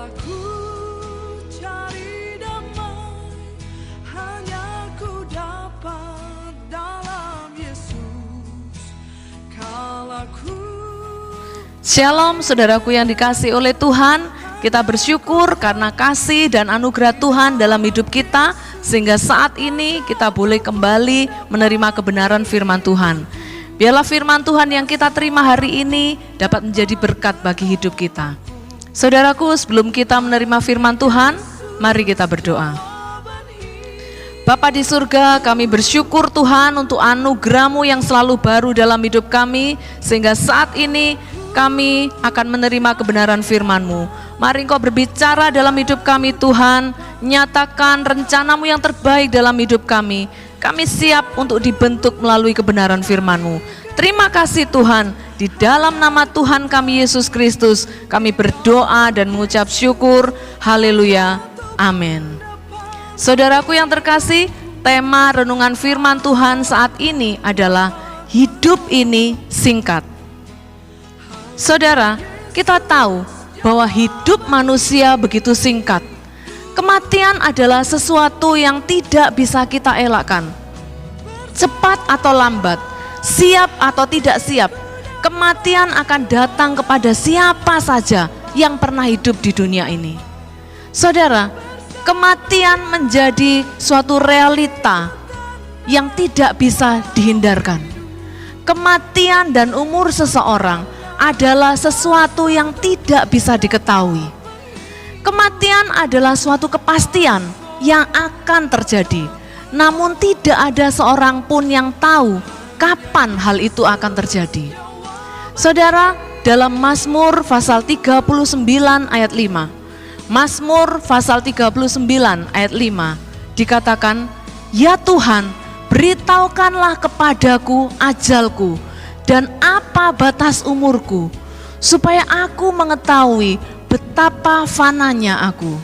Ku cari damai, hanya ku dapat dalam Yesus. Shalom saudaraku yang dikasihi oleh Tuhan. Kita bersyukur karena kasih dan anugerah Tuhan dalam hidup kita, sehingga saat ini kita boleh kembali menerima kebenaran firman Tuhan. Biarlah firman Tuhan yang kita terima hari ini dapat menjadi berkat bagi hidup kita. Saudaraku, sebelum kita menerima firman Tuhan, mari kita berdoa. Bapa di surga, kami bersyukur Tuhan untuk anugerah-Mu yang selalu baru dalam hidup kami, sehingga saat ini kami akan menerima kebenaran firman-Mu. Mari Engkau berbicara dalam hidup kami Tuhan, nyatakan rencana-Mu yang terbaik dalam hidup kami. Kami siap untuk dibentuk melalui kebenaran firman-Mu. Terima kasih Tuhan, di dalam nama Tuhan kami Yesus Kristus, kami berdoa dan mengucap syukur. Haleluya, amin. Saudaraku yang terkasih, tema renungan firman Tuhan saat ini adalah hidup ini singkat. Saudara, kita tahu bahwa hidup manusia begitu singkat. Kematian adalah sesuatu yang tidak bisa kita elakkan. Cepat atau lambat, siap atau tidak siap, kematian akan datang kepada siapa saja yang pernah hidup di dunia ini. Saudara, kematian menjadi suatu realita yang tidak bisa dihindarkan. Kematian dan umur seseorang adalah sesuatu yang tidak bisa diketahui. Kematian adalah suatu kepastian yang akan terjadi, namun tidak ada seorang pun yang tahu kapan hal itu akan terjadi. Saudara, dalam Mazmur pasal 39 ayat 5, Mazmur pasal 39 ayat 5 dikatakan, "Ya Tuhan, beritahukanlah kepadaku ajalku dan apa batas umurku, supaya aku mengetahui betapa fananya aku."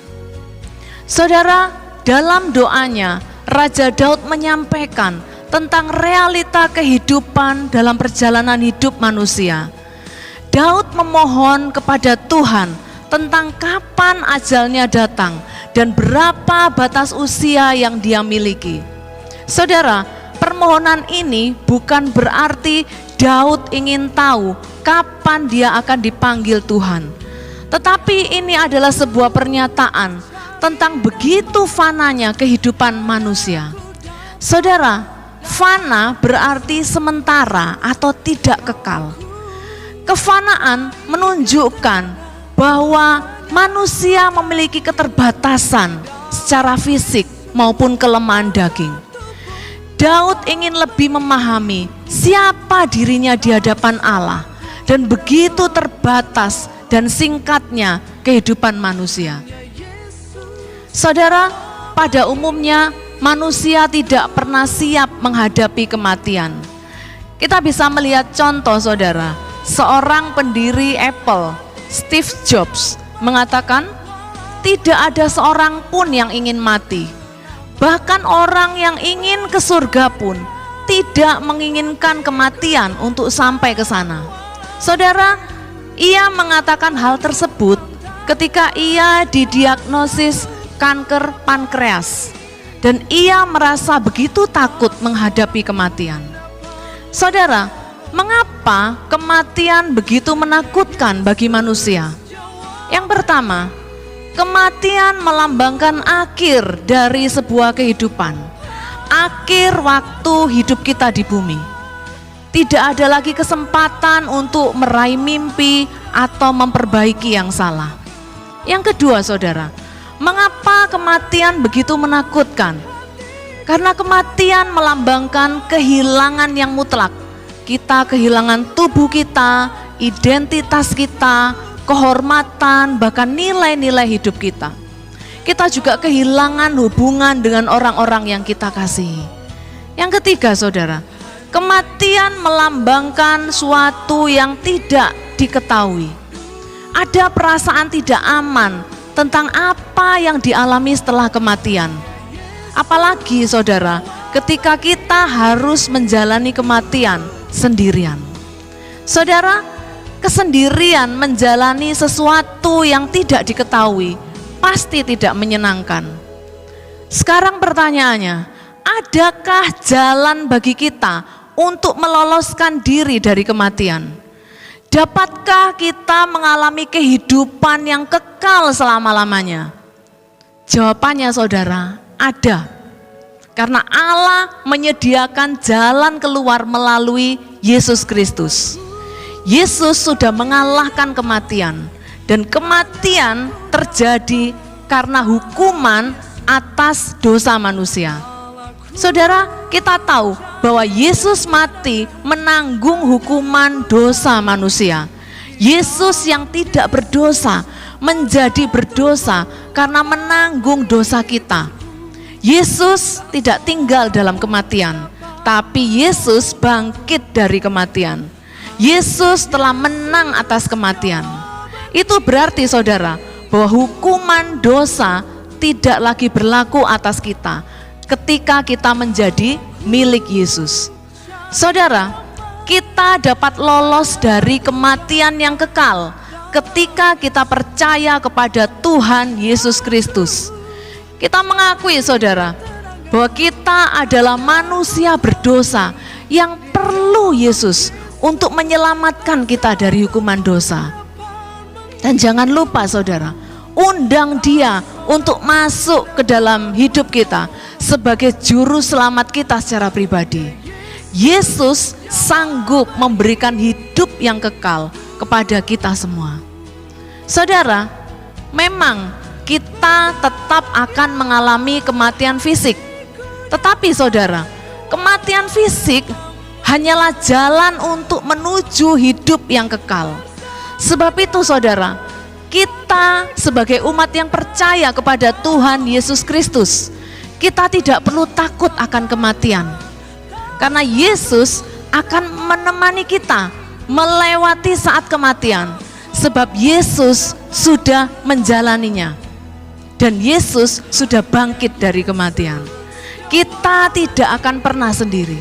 Saudara, dalam doanya Raja Daud menyampaikan tentang realita kehidupan dalam perjalanan hidup manusia. Daud memohon kepada Tuhan tentang kapan ajalnya datang dan berapa batas usia yang dia miliki. Saudara, permohonan ini bukan berarti Daud ingin tahu kapan dia akan dipanggil Tuhan. Tetapi ini adalah sebuah pernyataan tentang begitu fananya kehidupan manusia. Saudara, fana berarti sementara atau tidak kekal. Kefanaan menunjukkan bahwa manusia memiliki keterbatasan secara fisik maupun kelemahan daging. Daud ingin lebih memahami siapa dirinya di hadapan Allah dan begitu terbatas dan singkatnya kehidupan manusia. Saudara, pada umumnya manusia tidak pernah siap menghadapi kematian. Kita bisa melihat contoh saudara, seorang pendiri Apple, Steve Jobs, mengatakan tidak ada seorang pun yang ingin mati. Bahkan orang yang ingin ke surga pun tidak menginginkan kematian untuk sampai ke sana. Saudara, ia mengatakan hal tersebut ketika ia didiagnosis kanker pankreas. Dan ia merasa begitu takut menghadapi kematian. Saudara, mengapa kematian begitu menakutkan bagi manusia? Yang pertama, kematian melambangkan akhir dari sebuah kehidupan. Akhir waktu hidup kita di bumi. Tidak ada lagi kesempatan untuk meraih mimpi atau memperbaiki yang salah. Yang kedua saudara, mengapa kematian begitu menakutkan? Karena kematian melambangkan kehilangan yang mutlak. Kita kehilangan tubuh kita, identitas kita, kehormatan, bahkan nilai-nilai hidup kita. Kita juga kehilangan hubungan dengan orang-orang yang kita kasihi. Yang ketiga saudara, Kematian melambangkan suatu yang tidak diketahui. Ada perasaan tidak aman tentang apa yang dialami setelah kematian. Apalagi saudara, ketika kita harus menjalani kematian sendirian. Saudara, kesendirian menjalani sesuatu yang tidak diketahui pasti tidak menyenangkan. Sekarang pertanyaannya, adakah jalan bagi kita untuk meloloskan diri dari kematian? Dapatkah kita mengalami kehidupan yang kekal selama-lamanya? Jawabannya saudara, ada. Karena Allah menyediakan jalan keluar melalui Yesus Kristus. Yesus sudah mengalahkan kematian, dan kematian terjadi karena hukuman atas dosa manusia. Saudara, kita tahu bahwa Yesus mati menanggung hukuman dosa manusia. Yesus yang tidak berdosa menjadi berdosa karena menanggung dosa kita. Yesus tidak tinggal dalam kematian, tapi Yesus bangkit dari kematian. Yesus telah menang atas kematian. Itu berarti saudara, bahwa hukuman dosa tidak lagi berlaku atas kita ketika kita menjadi milik Yesus. Saudara, kita dapat lolos dari kematian yang kekal ketika kita percaya kepada Tuhan Yesus Kristus. Kita mengakui saudara, bahwa kita adalah manusia berdosa yang perlu Yesus untuk menyelamatkan kita dari hukuman dosa. Dan jangan lupa saudara, undang Dia untuk masuk ke dalam hidup kita sebagai juru selamat kita secara pribadi. Yesus sanggup memberikan hidup yang kekal kepada kita semua. Saudara, memang kita tetap akan mengalami kematian fisik. Tetapi saudara, kematian fisik hanyalah jalan untuk menuju hidup yang kekal. Sebab itu saudara, kita sebagai umat yang percaya kepada Tuhan Yesus Kristus, kita tidak perlu takut akan kematian. Karena Yesus akan menemani kita melewati saat kematian. Sebab Yesus sudah menjalaninya. Dan Yesus sudah bangkit dari kematian. Kita tidak akan pernah sendiri.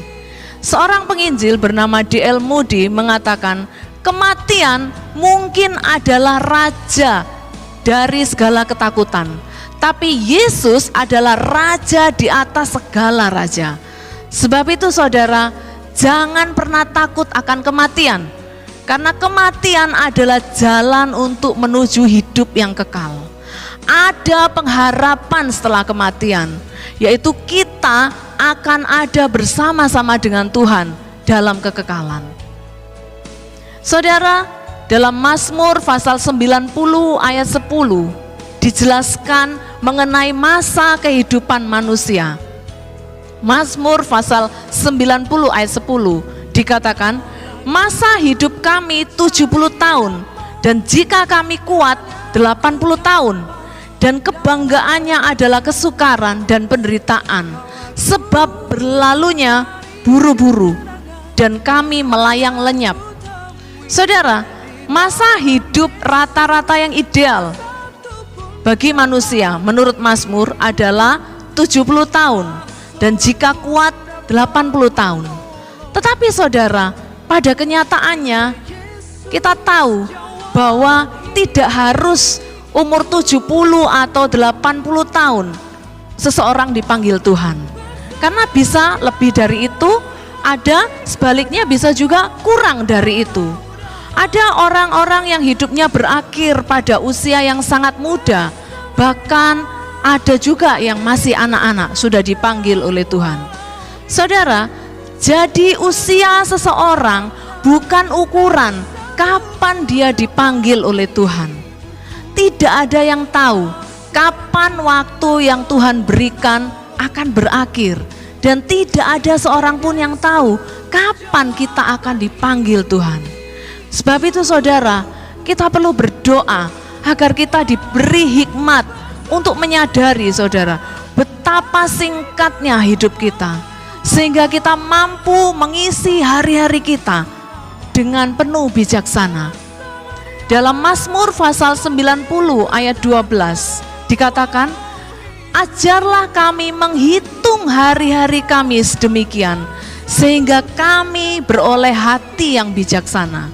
Seorang penginjil bernama D.L. Moody mengatakan, kematian mungkin adalah raja dari segala ketakutan, tapi Yesus adalah raja di atas segala raja. Sebab itu saudara, jangan pernah takut akan kematian, karena kematian adalah jalan untuk menuju hidup yang kekal. Ada pengharapan setelah kematian, yaitu kita akan ada bersama-sama dengan Tuhan dalam kekekalan. Saudara, dalam Mazmur pasal 90 ayat 10 dijelaskan mengenai masa kehidupan manusia. Mazmur pasal 90 ayat 10 dikatakan, masa hidup kami 70 tahun, dan jika kami kuat 80 tahun. Dan kebanggaannya adalah kesukaran dan penderitaan, sebab berlalunya buru-buru dan kami melayang lenyap. Saudara, masa hidup rata-rata yang ideal bagi manusia menurut Mazmur adalah 70 tahun, dan jika kuat 80 tahun. Tetapi saudara, pada kenyataannya kita tahu bahwa tidak harus umur 70 atau 80 tahun seseorang dipanggil Tuhan. Karena bisa lebih dari itu, ada sebaliknya bisa juga kurang dari itu. Ada orang-orang yang hidupnya berakhir pada usia yang sangat muda, bahkan ada juga yang masih anak-anak sudah dipanggil oleh Tuhan. Saudara, jadi usia seseorang bukan ukuran kapan dia dipanggil oleh Tuhan. Tidak ada yang tahu kapan waktu yang Tuhan berikan akan berakhir, dan tidak ada seorang pun yang tahu kapan kita akan dipanggil Tuhan. Sebab itu saudara, kita perlu berdoa agar kita diberi hikmat untuk menyadari saudara, betapa singkatnya hidup kita. sehingga kita mampu mengisi hari-hari kita dengan penuh bijaksana. Dalam Mazmur pasal 90 ayat 12 dikatakan, ajarlah kami menghitung hari-hari kami sedemikian, sehingga kami beroleh hati yang bijaksana.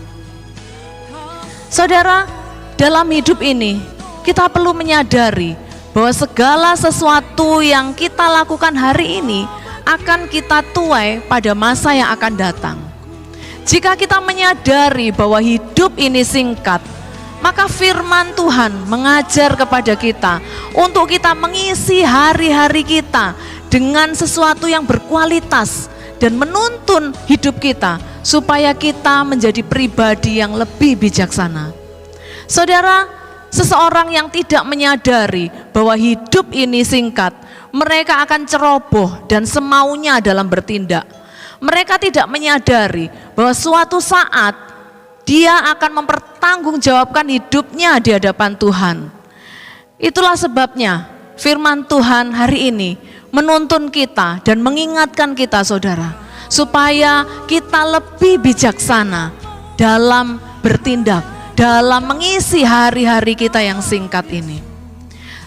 Saudara, dalam hidup ini kita perlu menyadari bahwa segala sesuatu yang kita lakukan hari ini akan kita tuai pada masa yang akan datang. Jika kita menyadari bahwa hidup ini singkat, maka firman Tuhan mengajar kepada kita untuk kita mengisi hari-hari kita dengan sesuatu yang berkualitas dan menuntun hidup kita supaya kita menjadi pribadi yang lebih bijaksana. Saudara, seseorang yang tidak menyadari bahwa hidup ini singkat, mereka akan ceroboh dan semaunya dalam bertindak. Mereka tidak menyadari bahwa suatu saat dia akan mempertanggungjawabkan hidupnya di hadapan Tuhan. Itulah sebabnya firman Tuhan hari ini menuntun kita dan mengingatkan kita, saudara, supaya kita lebih bijaksana dalam bertindak, dalam mengisi hari-hari kita yang singkat ini.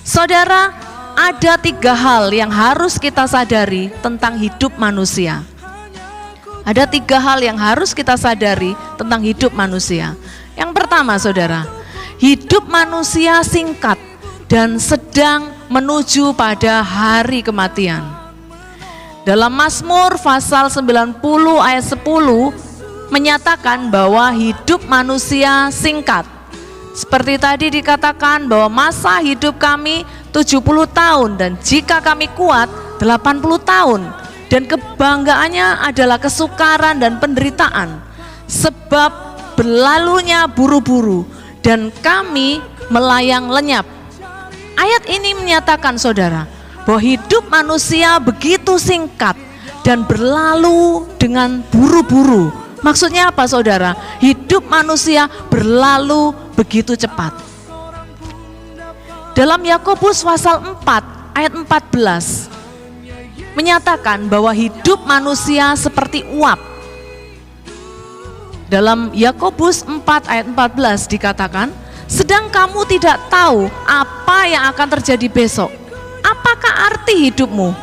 Saudara, ada 3 hal yang harus kita sadari tentang hidup manusia. Ada 3 hal yang harus kita sadari tentang hidup manusia. Yang pertama, saudara, hidup manusia singkat dan sedang menuju pada hari kematian. Dalam Mazmur pasal 90 ayat 10 menyatakan bahwa hidup manusia singkat. Seperti tadi dikatakan bahwa masa hidup kami 70 tahun dan jika kami kuat 80 tahun. Dan kebanggaannya adalah kesukaran dan penderitaan, sebab berlalunya buru-buru dan kami melayang lenyap. Ayat ini menyatakan, saudara, bahwa hidup manusia begitu singkat dan berlalu dengan buru-buru. Maksudnya apa, saudara? Hidup manusia berlalu begitu cepat. Dalam Yakobus pasal 4 ayat 14 menyatakan bahwa hidup manusia seperti uap. Dalam Yakobus 4 ayat 14 dikatakan, sedang kamu tidak tahu apa yang akan terjadi besok. Apakah arti hidupmu?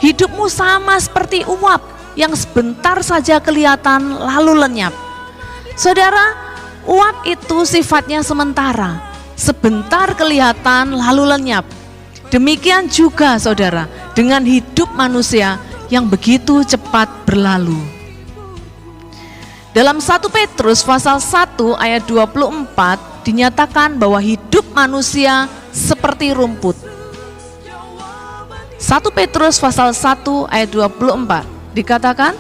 Hidupmu sama seperti uap yang sebentar saja kelihatan lalu lenyap. Saudara, uap itu sifatnya sementara, sebentar kelihatan lalu lenyap. Demikian juga, saudara, dengan hidup manusia yang begitu cepat berlalu. Dalam 1 Petrus pasal 1 ayat 24 dinyatakan bahwa hidup manusia seperti rumput. 1 Petrus pasal 1 ayat 24 dikatakan,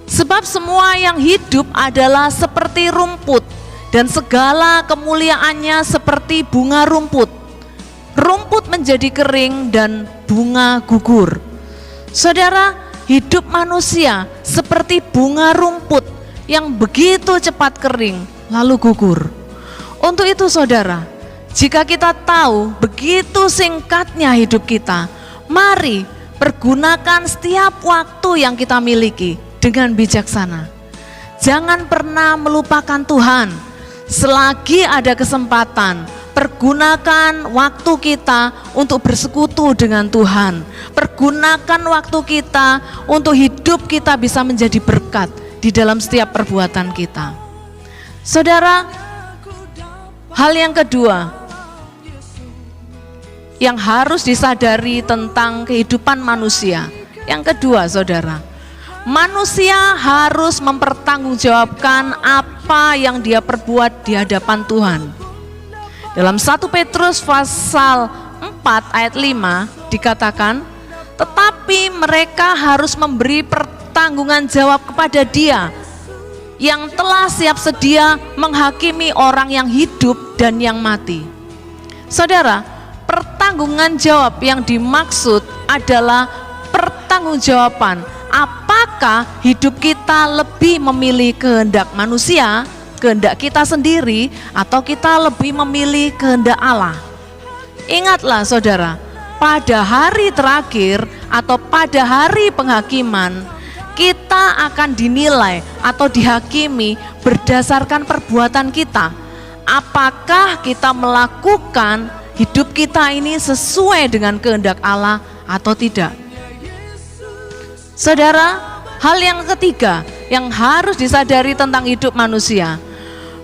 sebab semua yang hidup adalah seperti rumput dan segala kemuliaannya seperti bunga rumput. Rumput menjadi kering dan bunga gugur. Saudara, hidup manusia seperti bunga rumput yang begitu cepat kering lalu gugur. Untuk itu, saudara, jika kita tahu begitu singkatnya hidup kita, mari pergunakan setiap waktu yang kita miliki dengan bijaksana. Jangan pernah melupakan Tuhan. Selagi ada kesempatan, pergunakan waktu kita untuk bersekutu dengan Tuhan. Pergunakan waktu kita untuk hidup kita bisa menjadi berkat di dalam setiap perbuatan kita. Saudara, hal yang kedua yang harus disadari tentang kehidupan manusia. Yang kedua, saudara, manusia harus mempertanggungjawabkan apa yang dia perbuat di hadapan Tuhan. Dalam 1 Petrus pasal 4 ayat 5 dikatakan, tetapi mereka harus memberi pertanggungan jawab kepada Dia yang telah siap sedia menghakimi orang yang hidup dan yang mati. Saudara, pertanggungan jawab yang dimaksud adalah pertanggungjawaban apakah hidup kita lebih memilih kehendak manusia, kehendak kita sendiri, atau kita lebih memilih kehendak Allah. Ingatlah, saudara, pada hari terakhir atau pada hari penghakiman, kita akan dinilai atau dihakimi berdasarkan perbuatan kita. Apakah kita melakukan hidup kita ini sesuai dengan kehendak Allah atau tidak? Saudara, hal yang ketiga yang harus disadari tentang hidup manusia.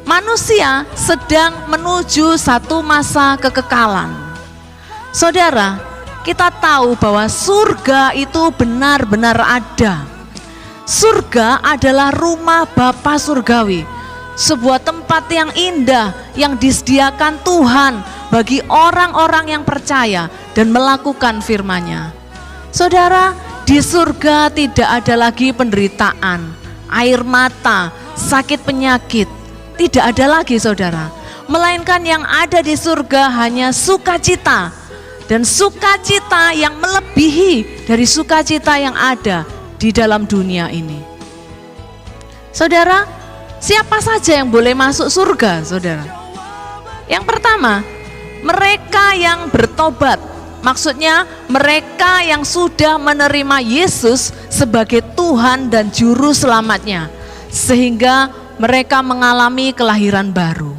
Manusia sedang menuju satu masa kekekalan. Saudara, kita tahu bahwa surga itu benar-benar ada. Surga adalah rumah Bapa surgawi, sebuah tempat yang indah yang disediakan Tuhan bagi orang-orang yang percaya dan melakukan firman-Nya. Saudara, di surga tidak ada lagi penderitaan, air mata, sakit penyakit, tidak ada lagi saudara. Melainkan yang ada di surga hanya sukacita, dan sukacita yang melebihi dari sukacita yang ada di dalam dunia ini. Saudara, siapa saja yang boleh masuk surga, saudara? Yang pertama, mereka yang bertobat. Maksudnya mereka yang sudah menerima Yesus sebagai Tuhan dan Juru Selamatnya, sehingga mereka mengalami kelahiran baru.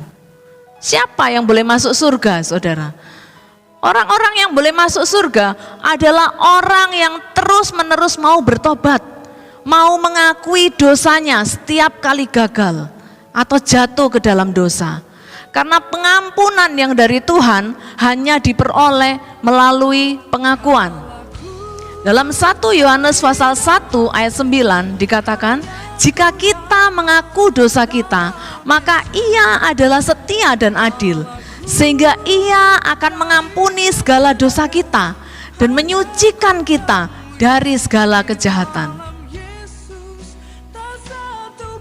Siapa yang boleh masuk surga, saudara? Orang-orang yang boleh masuk surga adalah orang yang terus-menerus mau bertobat, mau mengakui dosanya setiap kali gagal atau jatuh ke dalam dosa. Karena pengampunan yang dari Tuhan hanya diperoleh melalui pengakuan. Dalam 1 Yohanes pasal 1 ayat 9 dikatakan, jika kita mengaku dosa kita, maka Ia adalah setia dan adil, sehingga Ia akan mengampuni segala dosa kita dan menyucikan kita dari segala kejahatan.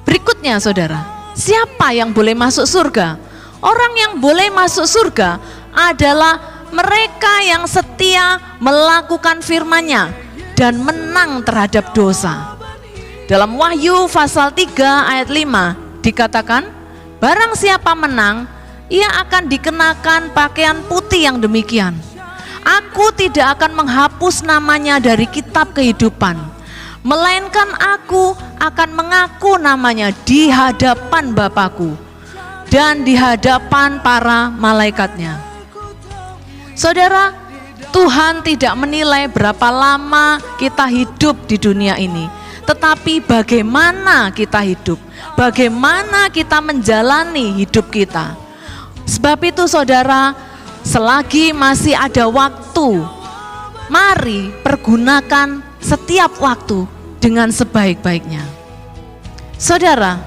Berikutnya saudara, siapa yang boleh masuk surga? Orang yang boleh masuk surga adalah mereka yang setia melakukan firman-Nya dan menang terhadap dosa. Dalam Wahyu pasal 3 ayat 5 dikatakan, barang siapa menang, ia akan dikenakan pakaian putih yang demikian. Aku tidak akan menghapus namanya dari kitab kehidupan, melainkan aku akan mengaku namanya di hadapan Bapa-Ku dan di hadapan para malaikat-Nya. Saudara, Tuhan tidak menilai berapa lama kita hidup di dunia ini, tetapi bagaimana kita hidup, bagaimana kita menjalani hidup kita. Sebab itu saudara, selagi masih ada waktu, mari pergunakan setiap waktu dengan sebaik-baiknya. Saudara,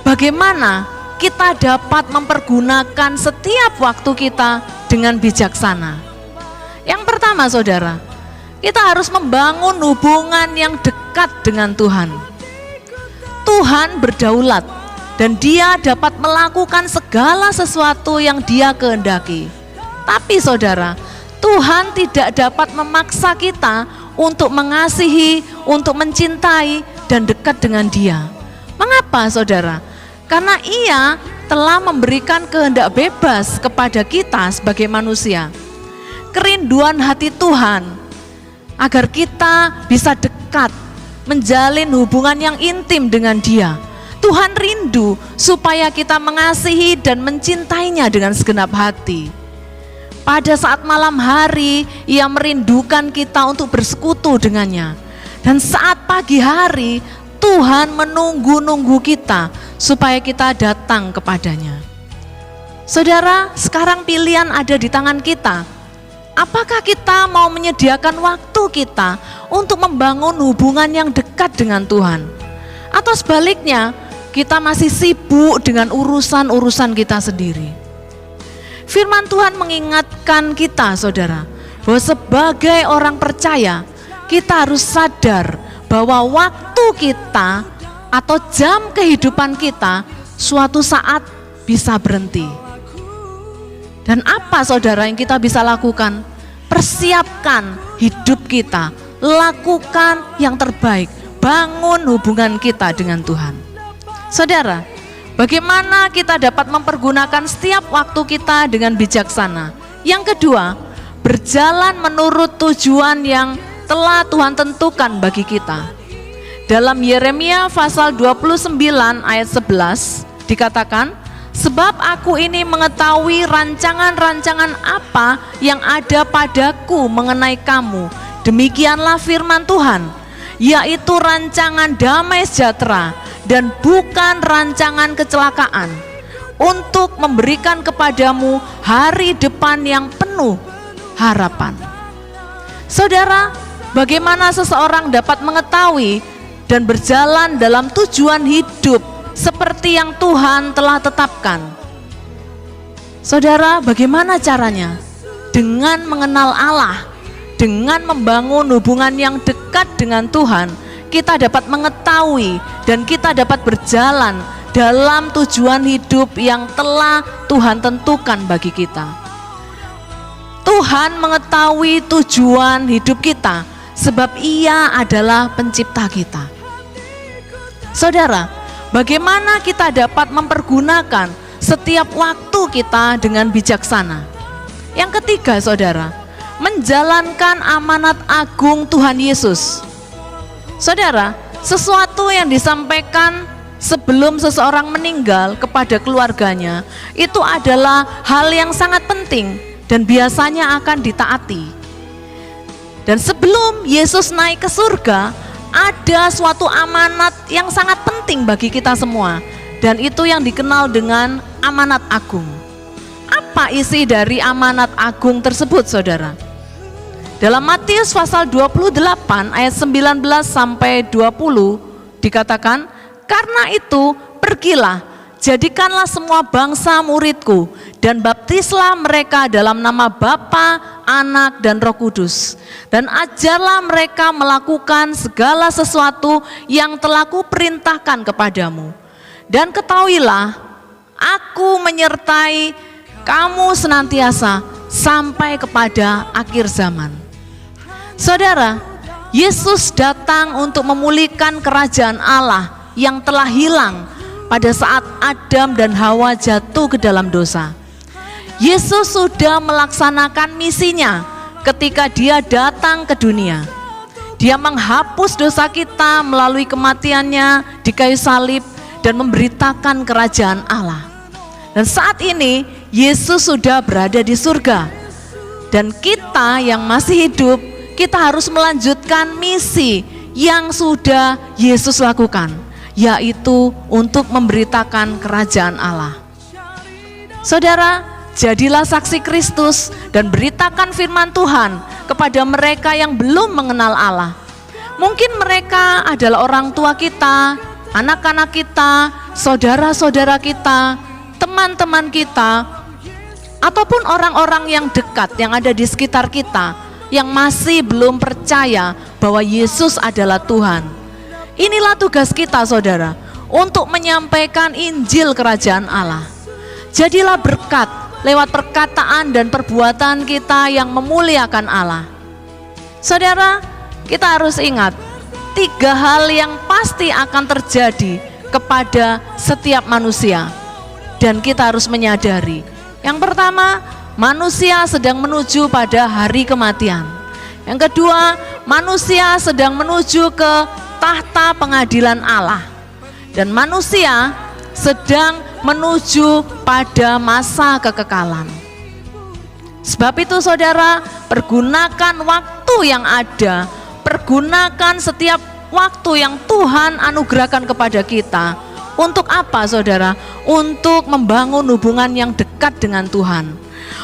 bagaimana kita dapat mempergunakan setiap waktu kita dengan bijaksana? Yang pertama saudara, kita harus membangun hubungan yang dekat dengan Tuhan. Tuhan berdaulat dan Dia dapat melakukan segala sesuatu yang Dia kehendaki. Tapi saudara, Tuhan tidak dapat memaksa kita untuk mengasihi, untuk mencintai dan dekat dengan Dia. Mengapa saudara? Karena Ia telah memberikan kehendak bebas kepada kita sebagai manusia. Kerinduan hati Tuhan agar kita bisa dekat, menjalin hubungan yang intim dengan Dia. Tuhan rindu supaya kita mengasihi dan mencintainya dengan segenap hati. Pada saat malam hari, Ia merindukan kita untuk bersekutu dengannya. Dan saat pagi hari, Tuhan menunggu-nunggu kita supaya kita datang kepadanya. Saudara, sekarang pilihan ada di tangan kita. Apakah kita mau menyediakan waktu kita untuk membangun hubungan yang dekat dengan Tuhan? Atau sebaliknya, kita masih sibuk dengan urusan-urusan kita sendiri? Firman Tuhan mengingatkan kita saudara, bahwa sebagai orang percaya, kita harus sadar bahwa waktu kita atau jam kehidupan kita suatu saat bisa berhenti. Dan apa saudara yang kita bisa lakukan? Persiapkan hidup kita, lakukan yang terbaik, bangun hubungan kita dengan Tuhan. Saudara, bagaimana kita dapat mempergunakan setiap waktu kita dengan bijaksana? Yang kedua, berjalan menurut tujuan yang telah Tuhan tentukan bagi kita. Dalam Yeremia pasal 29 ayat 11 dikatakan, sebab aku ini mengetahui rancangan-rancangan apa yang ada padaku mengenai kamu. Demikianlah firman Tuhan, yaitu rancangan damai sejahtera dan bukan rancangan kecelakaan, untuk memberikan kepadamu hari depan yang penuh harapan. Saudara, bagaimana seseorang dapat mengetahui dan berjalan dalam tujuan hidup seperti yang Tuhan telah tetapkan? Saudara, bagaimana caranya? Dengan mengenal Allah, dengan membangun hubungan yang dekat dengan Tuhan, kita dapat mengetahui dan kita dapat berjalan dalam tujuan hidup yang telah Tuhan tentukan bagi kita. Tuhan mengetahui tujuan hidup kita sebab Ia adalah pencipta kita. Saudara, bagaimana kita dapat mempergunakan setiap waktu kita dengan bijaksana? Yang ketiga, saudara, menjalankan amanat agung Tuhan Yesus. Saudara, sesuatu yang disampaikan sebelum seseorang meninggal kepada keluarganya itu adalah hal yang sangat penting dan biasanya akan ditaati. Dan sebelum Yesus naik ke surga, ada suatu amanat yang sangat penting bagi kita semua, dan itu yang dikenal dengan amanat agung. Apa isi dari amanat agung tersebut, saudara? Dalam Matius pasal 28 ayat 19 sampai 20 dikatakan, karena itu pergilah, jadikanlah semua bangsa muridku, dan baptislah mereka dalam nama Bapa, Anak, dan Roh Kudus, dan ajarlah mereka melakukan segala sesuatu yang telah kuperintahkan kepadamu. Dan ketahuilah, aku menyertai kamu senantiasa sampai kepada akhir zaman. Saudara, Yesus datang untuk memulihkan kerajaan Allah yang telah hilang pada saat Adam dan Hawa jatuh ke dalam dosa. Yesus sudah melaksanakan misinya ketika Dia datang ke dunia. Dia menghapus dosa kita melalui kematiannya di kayu salib dan memberitakan kerajaan Allah. Dan saat ini Yesus sudah berada di surga, dan kita yang masih hidup, kita harus melanjutkan misi yang sudah Yesus lakukan, yaitu untuk memberitakan kerajaan Allah. Saudara, jadilah saksi Kristus dan beritakan firman Tuhan kepada mereka yang belum mengenal Allah. Mungkin mereka adalah orang tua kita, anak-anak kita, saudara-saudara kita, teman-teman kita, ataupun orang-orang yang dekat yang ada di sekitar kita yang masih belum percaya bahwa Yesus adalah Tuhan. Inilah tugas kita, saudara, untuk menyampaikan Injil kerajaan Allah. Jadilah berkat lewat perkataan dan perbuatan kita yang memuliakan Allah. Saudara, kita harus ingat 3 hal yang pasti akan terjadi kepada setiap manusia, dan kita harus menyadari. Yang pertama, manusia sedang menuju pada hari kematian. Yang kedua, manusia sedang menuju ke tahta pengadilan Allah, dan manusia sedang menuju pada masa kekekalan. Sebab itu, saudara, pergunakan waktu yang ada, pergunakan setiap waktu yang Tuhan anugerahkan kepada kita. Untuk apa, saudara? Untuk membangun hubungan yang dekat dengan Tuhan,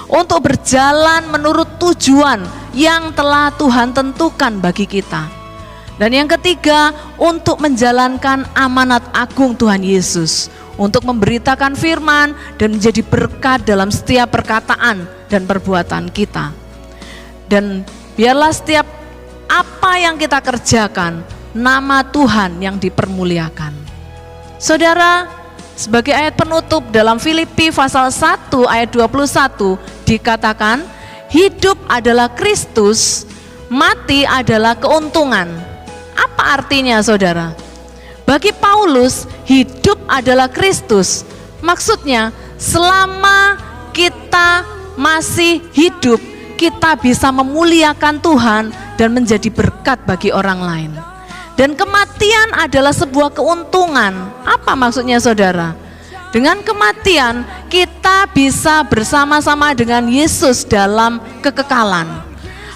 untuk berjalan menurut tujuan yang telah Tuhan tentukan bagi kita. Dan yang ketiga, untuk menjalankan amanat agung Tuhan Yesus, untuk memberitakan firman dan menjadi berkat dalam setiap perkataan dan perbuatan kita. Dan biarlah setiap apa yang kita kerjakan, nama Tuhan yang dipermuliakan. Saudara, sebagai ayat penutup dalam Filipi pasal 1 ayat 21 dikatakan, hidup adalah Kristus, mati adalah keuntungan. Apa artinya, saudara? Bagi Paulus, hidup adalah Kristus. Maksudnya, selama kita masih hidup, kita bisa memuliakan Tuhan dan menjadi berkat bagi orang lain. Dan kematian adalah sebuah keuntungan. Apa maksudnya saudara? Dengan kematian kita bisa bersama-sama dengan Yesus dalam kekekalan.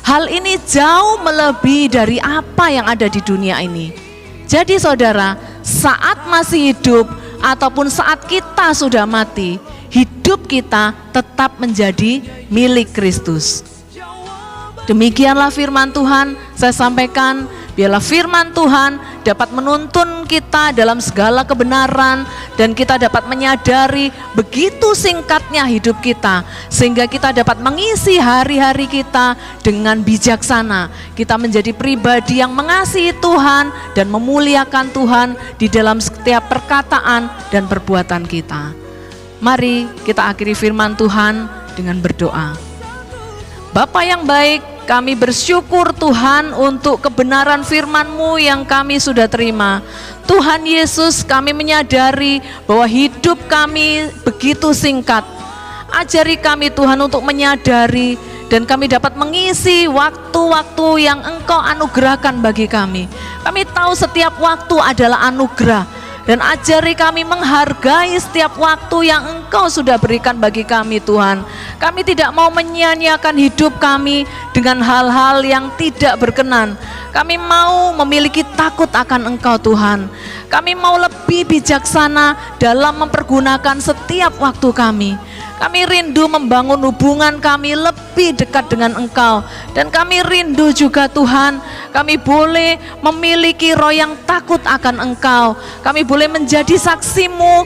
Hal ini jauh melebihi dari apa yang ada di dunia ini. Jadi saudara, saat masih hidup ataupun saat kita sudah mati, hidup kita tetap menjadi milik Kristus. Demikianlah firman Tuhan saya sampaikan. Biarlah firman Tuhan dapat menuntun kita dalam segala kebenaran, dan kita dapat menyadari begitu singkatnya hidup kita, sehingga kita dapat mengisi hari-hari kita dengan bijaksana. Kita menjadi pribadi yang mengasihi Tuhan dan memuliakan Tuhan di dalam setiap perkataan dan perbuatan kita. Mari kita akhiri firman Tuhan dengan berdoa. Bapa yang baik, kami bersyukur Tuhan untuk kebenaran firman-Mu yang kami sudah terima. Tuhan Yesus, kami menyadari bahwa hidup kami begitu singkat. Ajari kami Tuhan untuk menyadari, dan kami dapat mengisi waktu-waktu yang Engkau anugerahkan bagi kami. Kami tahu setiap waktu adalah anugerah. Dan ajari kami menghargai setiap waktu yang Engkau sudah berikan bagi kami Tuhan. Kami tidak mau menyia-nyiakan hidup kami dengan hal-hal yang tidak berkenan. Kami mau memiliki takut akan Engkau Tuhan. Kami mau lebih bijaksana dalam mempergunakan setiap waktu kami. Kami rindu membangun hubungan kami lebih dekat dengan Engkau. Dan kami rindu juga Tuhan, kami boleh memiliki roh yang takut akan Engkau. Kami boleh menjadi saksi-Mu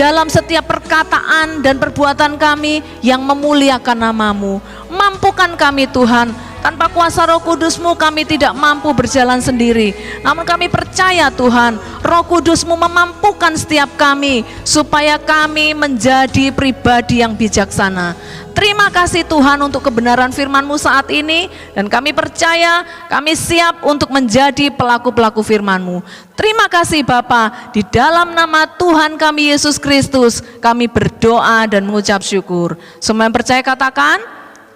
dalam setiap perkataan dan perbuatan kami yang memuliakan nama-Mu. Mampukan kami Tuhan. Tanpa kuasa Roh Kudus-Mu kami tidak mampu berjalan sendiri. Namun kami percaya Tuhan, Roh Kudus-Mu memampukan setiap kami supaya kami menjadi pribadi yang bijaksana. Terima kasih Tuhan untuk kebenaran firman-Mu saat ini, dan kami percaya kami siap untuk menjadi pelaku-pelaku firman-Mu. Terima kasih Bapa, di dalam nama Tuhan kami Yesus Kristus kami berdoa dan mengucap syukur. Semua yang percaya katakan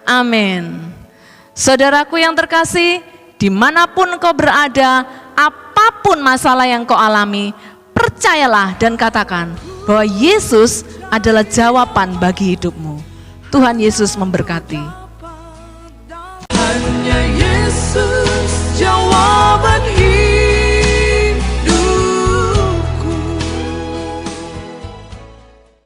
amin. Saudaraku yang terkasih, dimanapun kau berada, apapun masalah yang kau alami, percayalah dan katakan bahwa Yesus adalah jawaban bagi hidupmu. Tuhan Yesus memberkati.